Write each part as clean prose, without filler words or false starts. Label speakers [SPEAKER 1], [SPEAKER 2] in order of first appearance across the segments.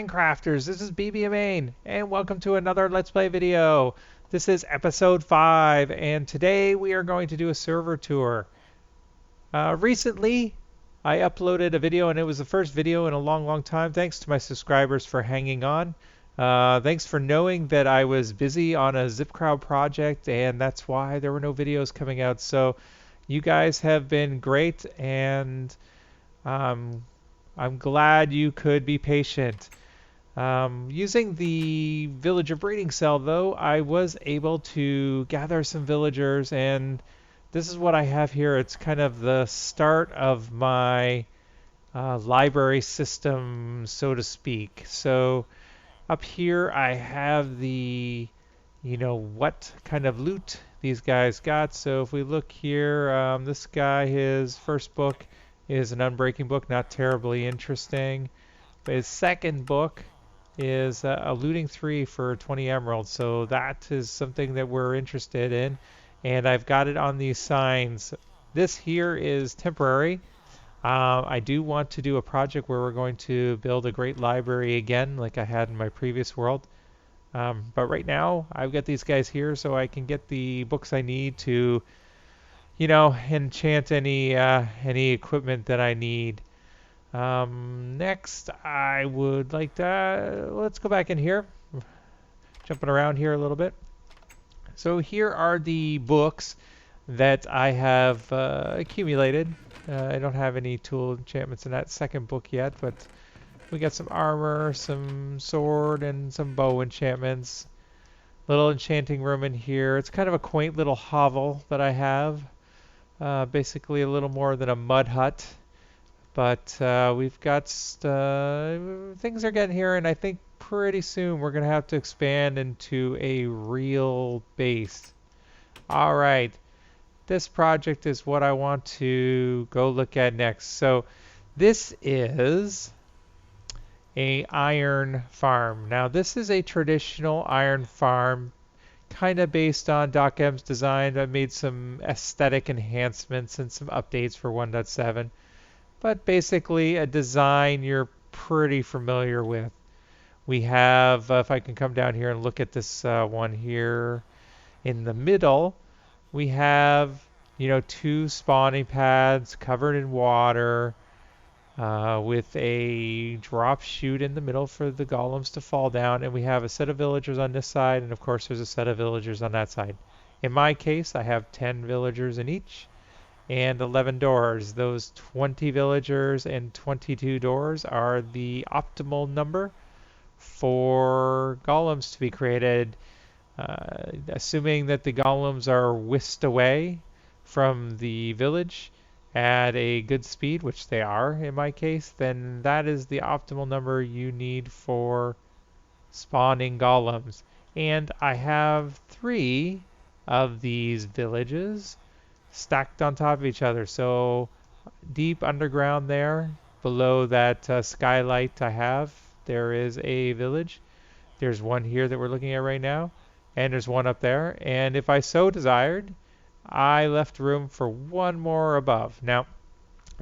[SPEAKER 1] Minecrafters, this is BBInME's, and welcome to another Let's Play video. This is episode 5, and today we are going to do a server tour. Recently, I uploaded a video, and it was the first video in a long time. Thanks to my subscribers for hanging on. Thanks for knowing that I was busy on a ZipKrowd project, and that's why there were no videos coming out. So, you guys have been great, and I'm glad you could be patient. Using the villager breeding cell, though, I was able to gather some villagers, and this is what I have here. It's kind of the start of my library system, so to speak. So up here I have the, what kind of loot these guys got. So if we look here, this guy, his first book is an unbreaking book, not terribly interesting. But his second book is a looting 3 for 20 emeralds, so that is something that we're interested in. And I've got it on these signs. This here is temporary. I do want to do a project where we're going to build a great library again, like I had in my previous world. But right now, I've got these guys here so I can get the books I need to enchant any equipment that I need. Next, I would like to, let's go back in here, jumping around here a little bit. So here are the books that I have accumulated. I don't have any tool enchantments in that second book yet, but we got some armor, some sword, and some bow enchantments. Little enchanting room in here. It's kind of a quaint little hovel that I have. Basically a little more than a mud hut. But we've got things are getting here, and I think pretty soon we're going to have to expand into a real base. All right, this project is what I want to go look at next. So this is a iron farm. Now this is a traditional iron farm, kind of based on Doc M's design. I made some aesthetic enhancements and some updates for 1.7. But basically a design you're pretty familiar with. We have, if I can come down here and look at this one here in the middle, we have, 2 spawning pads covered in water with a drop chute in the middle for the golems to fall down, and we have a set of villagers on this side, and of course there's a set of villagers on that side. In my case, I have 10 villagers in each, and 11 doors. Those 20 villagers and 22 doors are the optimal number for golems to be created, assuming that the golems are whisked away from the village at a good speed, which they are in my case, then that is the optimal number you need for spawning golems. And I have 3 of these villages stacked on top of each other. So deep underground there, below that skylight I have, there is a village. There's one here that we're looking at right now, and there's one up there. And if I so desired, I left room for one more above. Now,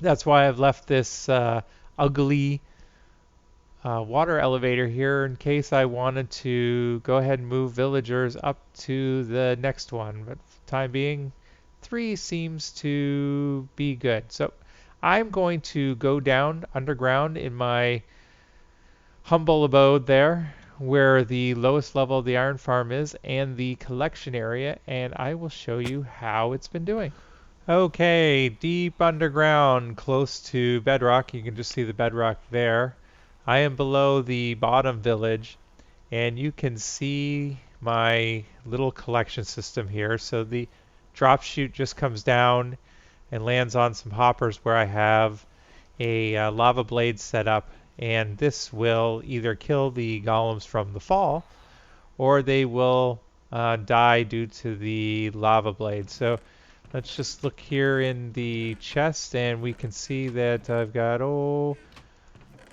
[SPEAKER 1] that's why I've left this ugly water elevator here in case I wanted to go ahead and move villagers up to the next one. But for the time being, 3 seems to be good. So I'm going to go down underground in my humble abode there where the lowest level of the iron farm is and the collection area, and I will show you how it's been doing. Okay, deep underground close to bedrock. You can just see the bedrock there. I am below the bottom village, and you can see my little collection system here. So the drop chute just comes down and lands on some hoppers where I have a lava blade set up, and this will either kill the golems from the fall or they will die due to the lava blade. So let's just look here in the chest, and we can see that I've got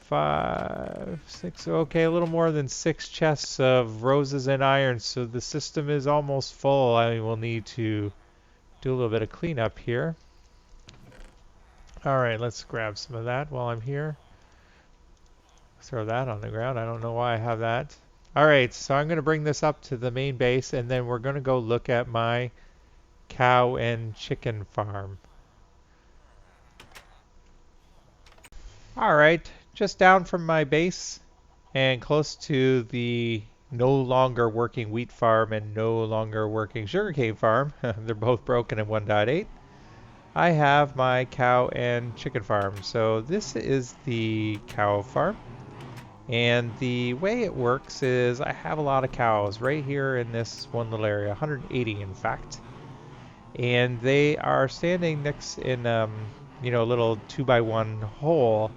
[SPEAKER 1] 5, 6, okay, a little more than 6 chests of roses and iron. So the system is almost full. I will need to do a little bit of cleanup here. All right, let's grab some of that while I'm here. Throw that on the ground. I don't know why I have that. All right, so I'm going to bring this up to the main base, and then we're going to go look at my cow and chicken farm. All right, just down from my base and close to the no longer working wheat farm and no longer working sugarcane farm. They're both broken in 1.8. I have my cow and chicken farm. So this is the cow farm. And the way it works is I have a lot of cows right here in this one little area, 180 in fact. And they are standing next in a little 2x1 hole.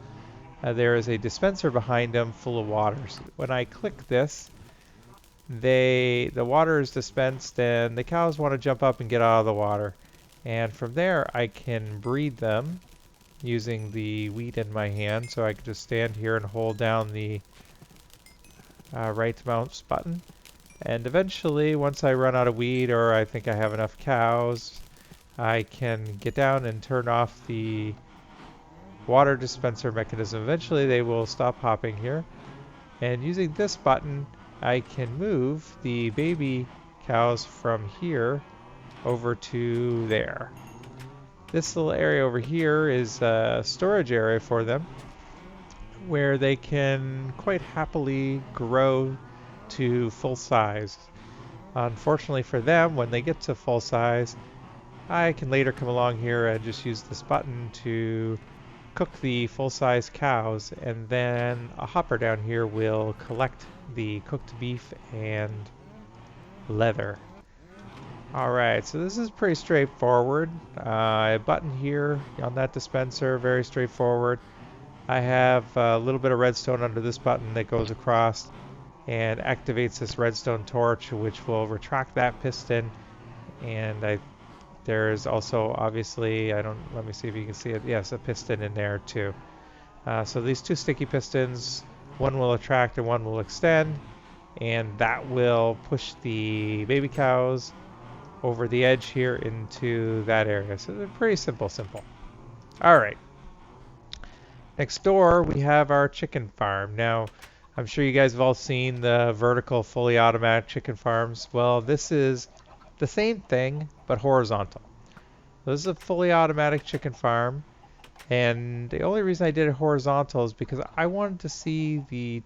[SPEAKER 1] There is a dispenser behind them full of water. So when I click this, the water is dispensed and the cows want to jump up and get out of the water. And from there I can breed them using the wheat in my hand. So I can just stand here and hold down the right mouse button. And eventually, once I run out of wheat or I think I have enough cows, I can get down and turn off the water dispenser mechanism. Eventually they will stop hopping here. And using this button, I can move the baby cows from here over to there. This little area over here is a storage area for them where they can quite happily grow to full size. Unfortunately for them, when they get to full size, I can later come along here and just use this button to cook the full-size cows, and then a hopper down here will collect the cooked beef and leather. Alright, so this is pretty straightforward. A button here on that dispenser, very straightforward. I have a little bit of redstone under this button that goes across and activates this redstone torch, which will retract that piston. And there's also obviously, let me see if you can see it. Yes, a piston in there too. So these two sticky pistons, one will attract and one will extend, and that will push the baby cows over the edge here into that area. So they're pretty simple. All right. Next door, we have our chicken farm. Now, I'm sure you guys have all seen the vertical fully automatic chicken farms. Well, this is the same thing, but horizontal. This is a fully automatic chicken farm, and the only reason I did it horizontal is because I wanted to see the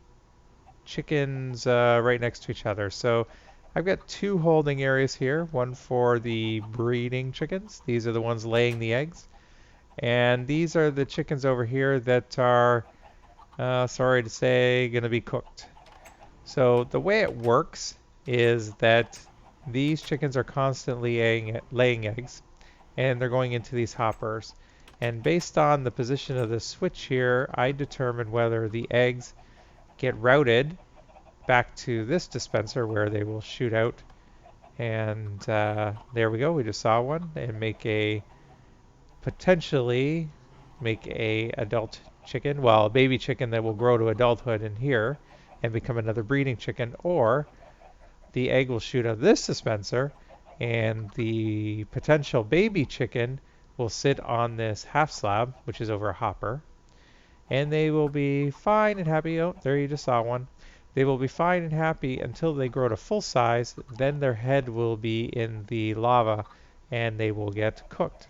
[SPEAKER 1] chickens right next to each other. So I've got two holding areas here, one for the breeding chickens. These are the ones laying the eggs. And these are the chickens over here that are, sorry to say, going to be cooked. So the way it works is that these chickens are constantly laying eggs, and they're going into these hoppers. And based on the position of the switch here, I determine whether the eggs get routed back to this dispenser where they will shoot out. And there we go, we just saw one, and potentially make a adult chicken, well, a baby chicken that will grow to adulthood in here and become another breeding chicken, or the egg will shoot out of this dispenser and the potential baby chicken will sit on this half slab, which is over a hopper, and they will be fine and happy. Oh, there you just saw one. They will be fine and happy until they grow to full size. Then their head will be in the lava and they will get cooked.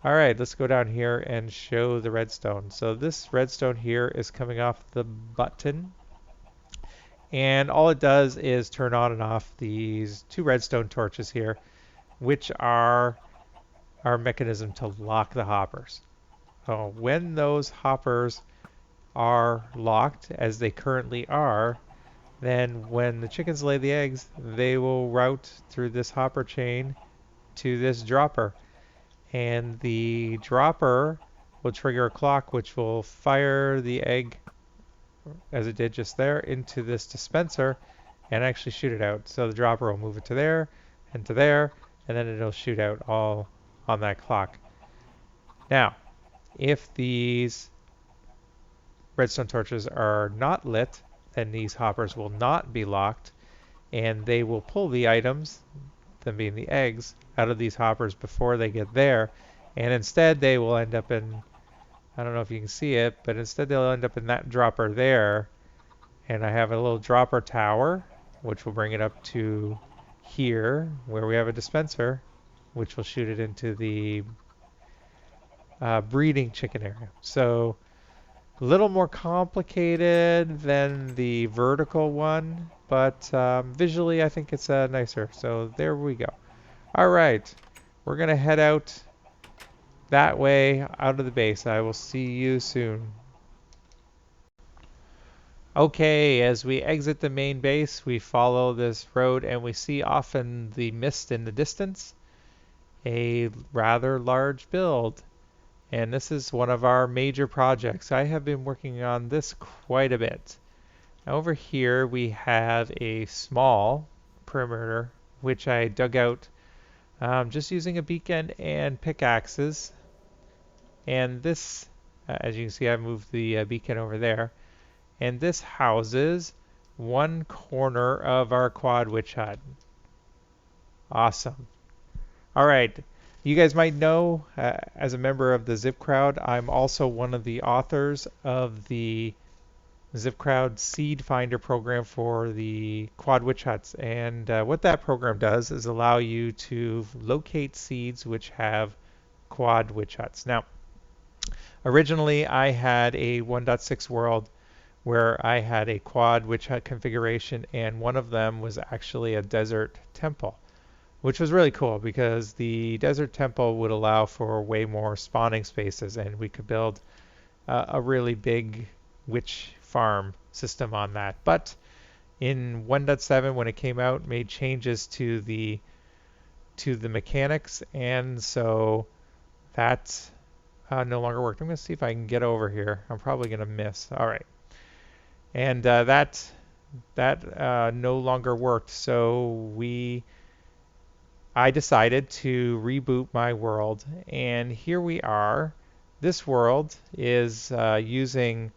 [SPEAKER 1] All right, let's go down here and show the redstone. So this redstone here is coming off the button, and all it does is turn on and off these two redstone torches here, which are our mechanism to lock the hoppers. So when those hoppers are locked, as they currently are, then when the chickens lay the eggs, they will route through this hopper chain to this dropper. And the dropper will trigger a clock which will fire the egg, as it did just there, into this dispenser and actually shoot it out. So the dropper will move it to there, and then it'll shoot out all on that clock. Now, if these redstone torches are not lit, then these hoppers will not be locked, and they will pull the items, them being the eggs, out of these hoppers before they get there, and instead they will end up in, I don't know if you can see it, but instead they'll end up in that dropper there, And I have a little dropper tower, which will bring it up to here, where we have a dispenser, which will shoot it into the breeding chicken area. So a little more complicated than the vertical one, but visually I think it's nicer. So there we go. All right, we're gonna head out that way out of the base. I will see you soon. Okay, as we exit the main base, we follow this road and we see off in the mist in the distance a rather large build. And this is one of our major projects. I have been working on this quite a bit. Over here we have a small perimeter which I dug out just using a beacon and pickaxes. And this, as you can see, I moved the beacon over there. And this houses one corner of our quad witch hut. Awesome. All right. You guys might know, as a member of the ZipKrowd, I'm also one of the authors of the ZipKrowd Seed Finder program for the quad witch huts. And what that program does is allow you to locate seeds which have quad witch huts. Now, originally I had a 1.6 world where I had a quad witch hut configuration, and one of them was actually a desert temple, which was really cool because the desert temple would allow for way more spawning spaces, and we could build a really big witch farm system on that. But in 1.7, when it came out, made changes to the mechanics, and so that no longer worked. I'm going to see if I can get over here. I'm probably going to miss. All right. And that no longer worked. So I decided to reboot my world, and here we are. This world is using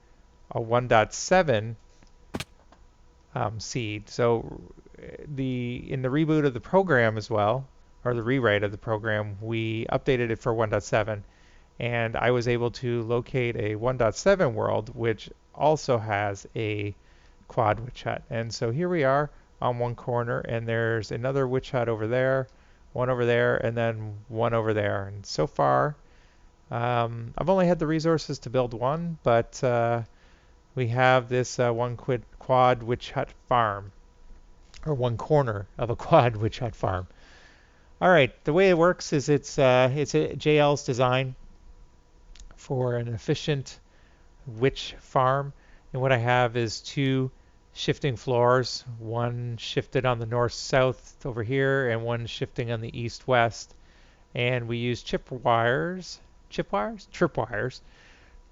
[SPEAKER 1] a 1.7 seed. So in the reboot of the program as well, or the rewrite of the program, we updated it for 1.7, and I was able to locate a 1.7 world, which also has a quad witch hut. And so here we are on one corner, and there's another witch hut over there, one over there, and then one over there. And so far, I've only had the resources to build one, but we have this one quad witch hut farm, or one corner of a quad witch hut farm. All right, the way it works is it's a JL's design for an efficient witch farm, and what I have is two shifting floors, one shifted on the north-south over here and one shifting on the east-west, and we use tripwires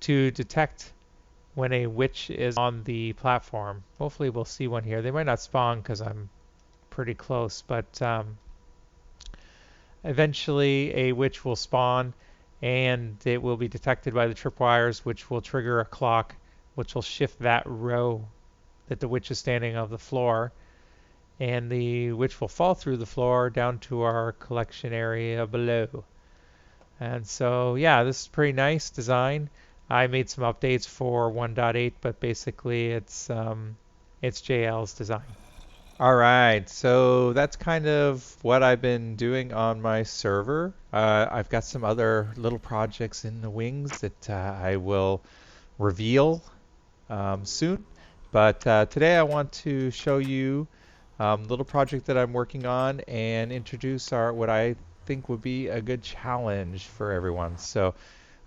[SPEAKER 1] to detect when a witch is on the platform. Hopefully we'll see one here. They might not spawn because I'm pretty close, but eventually a witch will spawn, and it will be detected by the tripwires, which will trigger a clock, which will shift that row that the witch is standing on the floor, and the witch will fall through the floor down to our collection area below. And so, yeah, this is pretty nice design. I made some updates for 1.8, but basically it's JL's design. All right, so that's kind of what I've been doing on my server. I've got some other little projects in the wings that I will reveal soon. But today I want to show you a little project that I'm working on and introduce what I think would be a good challenge for everyone. So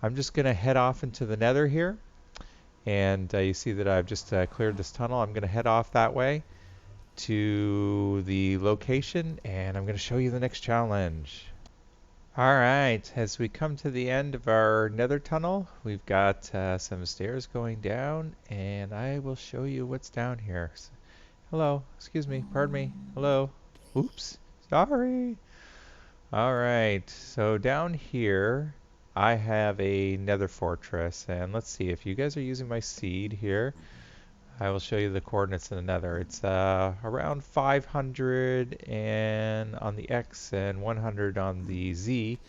[SPEAKER 1] I'm just going to head off into the nether here. And you see that I've just cleared this tunnel. I'm going to head off that way to the location, and I'm going to show you the next challenge. All right, as we come to the end of our nether tunnel, we've got some stairs going down, and I will show you what's down here. Hello, excuse me, pardon me, hello. Oops, sorry. All right, so down here I have a nether fortress, and let's see if you guys are using my seed here. I will show you the coordinates in the nether. It's around 500 and on the X and 100 on the Z.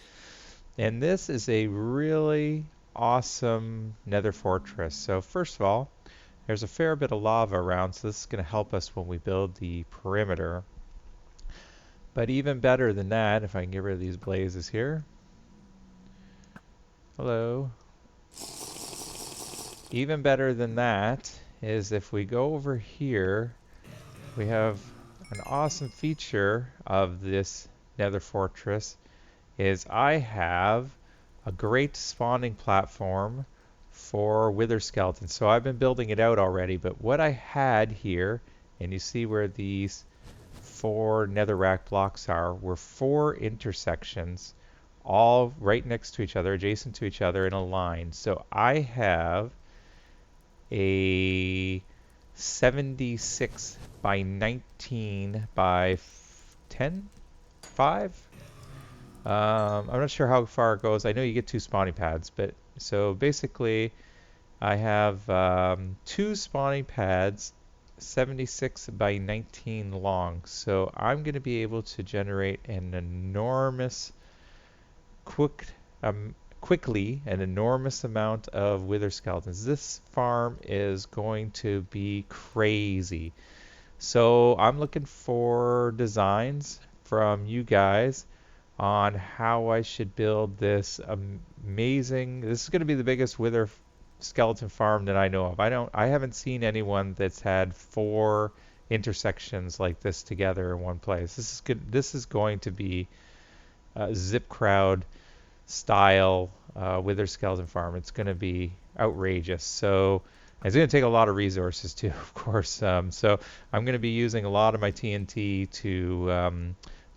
[SPEAKER 1] And this is a really awesome nether fortress. So first of all, There's a fair bit of lava around, so this is going to help us when we build the perimeter. But even better than that, if I can get rid of these blazes here. Hello. Even better than that is if we go over here, we have an awesome feature of this nether fortress is I have a great spawning platform for wither skeletons. So I've been building it out already, but what I had here, and you see where these 4 netherrack blocks are, were 4 intersections all right next to each other, adjacent to each other in a line. So I have a 76 by 19 by 10, 5. I'm not sure how far it goes. I know you get 2 spawning pads, but so basically I have 2 spawning pads 76 by 19 long. So I'm going to be able to generate an enormous quickly an enormous amount of wither skeletons. This farm is going to be crazy. So I'm looking for designs from you guys on how I should build this amazing. This is going to be the biggest wither skeleton farm that I know of. I haven't seen anyone that's had 4 intersections like this together in one place. This is good. This is going to be ZipKrowd style wither skeleton farm. It's going to be outrageous. So it's going to take a lot of resources too, of course. So I'm going to be using a lot of my TNT to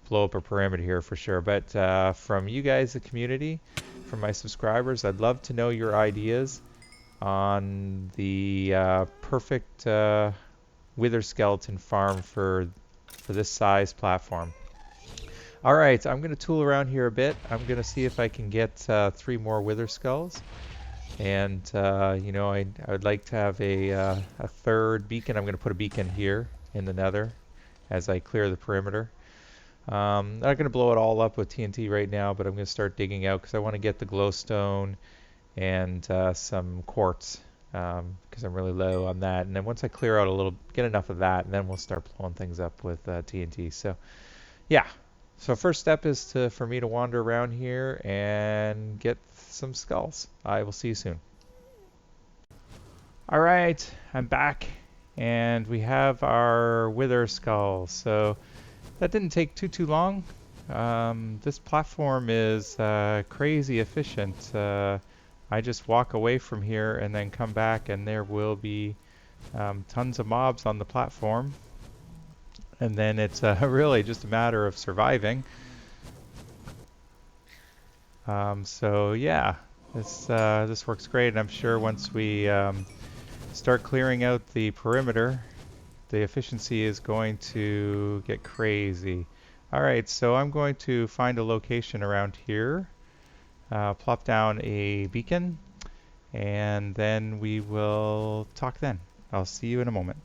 [SPEAKER 1] blow up a perimeter here for sure. But from you guys, the community, from my subscribers, I'd love to know your ideas on the perfect wither skeleton farm for this size platform. All right, I'm going to tool around here a bit. I'm going to see if I can get 3 more wither skulls. And, you know, I would like to have a 3rd beacon. I'm going to put a beacon here in the nether as I clear the perimeter. I'm not going to blow it all up with TNT right now, but I'm going to start digging out because I want to get the glowstone and some quartz because I'm really low on that. And then once I clear out a little, get enough of that, and then we'll start blowing things up with TNT. So, yeah. So first step is for me to wander around here and get some skulls. I will see you soon. All right, I'm back, and we have our wither skulls. So that didn't take too long. This platform is crazy efficient. I just walk away from here and then come back, and there will be tons of mobs on the platform. And then it's really just a matter of surviving. So yeah, this works great, and I'm sure once we start clearing out the perimeter, the efficiency is going to get crazy. All right, so I'm going to find a location around here, plop down a beacon, and then we will talk then. I'll see you in a moment.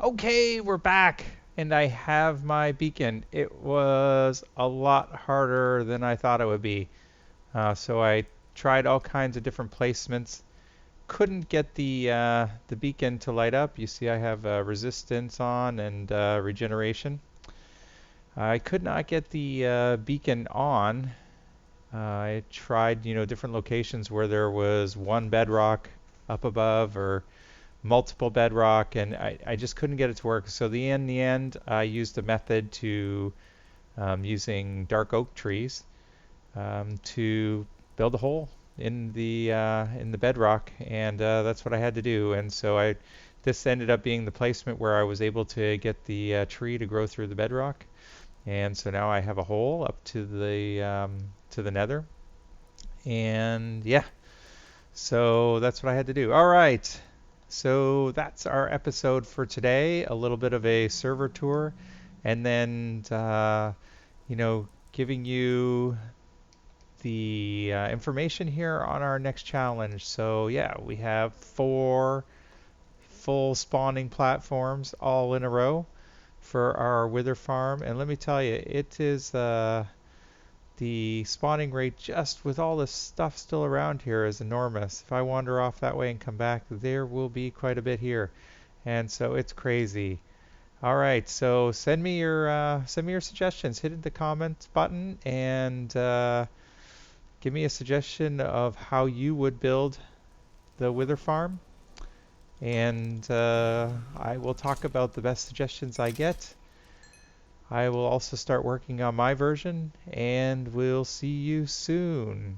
[SPEAKER 1] Okay, we're back, and I have my beacon. It was a lot harder than I thought it would be. So I tried all kinds of different placements. Couldn't get the beacon to light up. You see I have resistance on and regeneration. I could not get the beacon on. I tried, you know, different locations where there was 1 bedrock up above or multiple bedrock, and I just couldn't get it to work. So in the end, I used a method to using dark oak trees to build a hole in the bedrock, and that's what I had to do. And so this ended up being the placement where I was able to get the tree to grow through the bedrock, and so now I have a hole up to the nether, and yeah, so that's what I had to do. All right. So that's our episode for today. A little bit of a server tour, and then giving you the information here on our next challenge. So yeah, we have 4 full spawning platforms all in a row for our wither farm, and let me tell you, it is the spawning rate just with all this stuff still around here is enormous. If I wander off that way and come back, there will be quite a bit here, and so it's crazy. All right, so send me your suggestions. Hit the comments button and give me a suggestion of how you would build the wither farm, and I will talk about the best suggestions I get. I will also start working on my version, and we'll see you soon.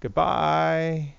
[SPEAKER 1] Goodbye.